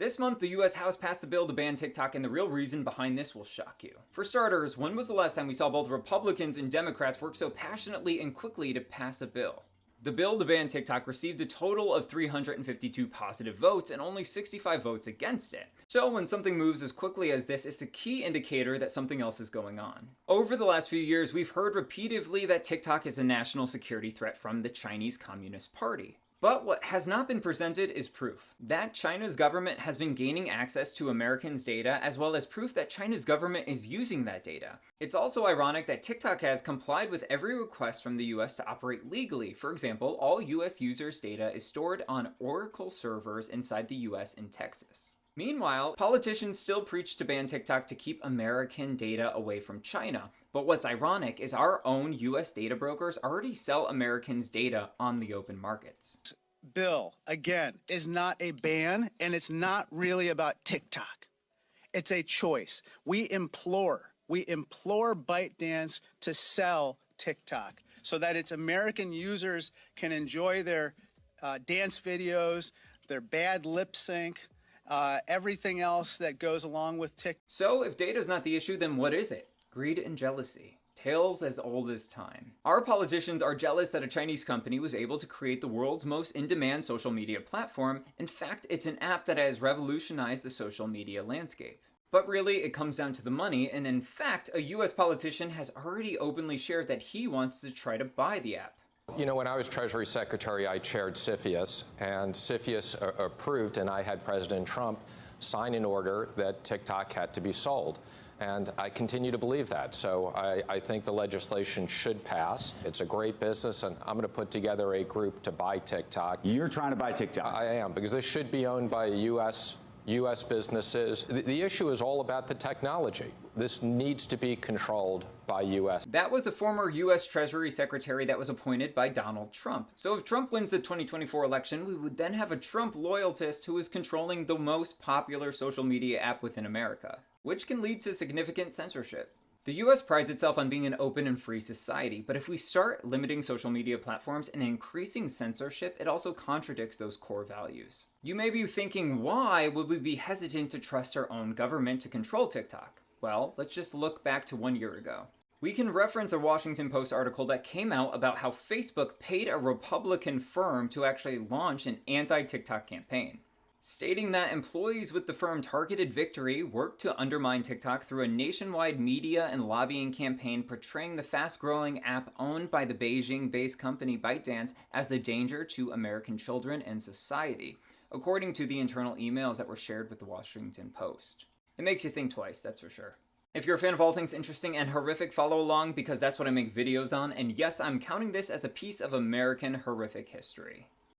This month, the US House passed a bill to ban TikTok, and the real reason behind this will shock you. For starters, when was the last time we saw both Republicans and Democrats work so passionately and quickly to pass a bill? The bill to ban TikTok received a total of 352 positive votes and only 65 votes against it. So when something moves as quickly as this, it's a key indicator that something else is going on. Over the last few years, we've heard repeatedly that TikTok is a national security threat from the Chinese Communist Party. But what has not been presented is proof that China's government has been gaining access to Americans' data, as well as proof that China's government is using that data. It's also ironic that TikTok has complied with every request from the US to operate legally. For example, all US users' data is stored on Oracle servers inside the US in Texas. Meanwhile, politicians still preach to ban TikTok to keep American data away from China. But what's ironic is our own US data brokers already sell Americans' data on the open markets. Bill, again, is not a ban, and it's not really about TikTok. It's a choice. We implore ByteDance to sell TikTok so that its American users can enjoy their dance videos, their bad lip sync, everything else that goes along with TikTok. So if data is not the issue, then what is it? Greed and jealousy. Tales as old as time. Our politicians are jealous that a Chinese company was able to create the world's most in-demand social media platform. In fact, it's an app that has revolutionized the social media landscape. But really, it comes down to the money, and in fact, a US politician has already openly shared that he wants to try to buy the app. You know, when I was Treasury Secretary, I chaired CFIUS, and CFIUS approved, and I had President Trump sign an order that TikTok had to be sold. And I continue to believe that. So I think the legislation should pass. It's a great business, and I'm going to put together a group to buy TikTok. You're trying to buy TikTok? I am, because this should be owned by U.S. businesses. The issue is all about the technology. This needs to be controlled by U.S. That was a former U.S. Treasury Secretary that was appointed by Donald Trump. So if Trump wins the 2024 election, we would then have a Trump loyalist who is controlling the most popular social media app within America, which can lead to significant censorship. The US prides itself on being an open and free society, but if we start limiting social media platforms and increasing censorship, it also contradicts those core values. You may be thinking, why would we be hesitant to trust our own government to control TikTok? Well, let's just look back to 1 year ago. We can reference a Washington Post article that came out about how Facebook paid a Republican firm to actually launch an anti-TikTok campaign, stating that employees with the firm Targeted Victory worked to undermine TikTok through a nationwide media and lobbying campaign portraying the fast-growing app owned by the Beijing-based company ByteDance as a danger to American children and society, according to the internal emails that were shared with the Washington Post. It makes you think twice, that's for sure. If you're a fan of all things interesting and horrific, follow along because that's what I make videos on, and yes, I'm counting this as a piece of American horrific history.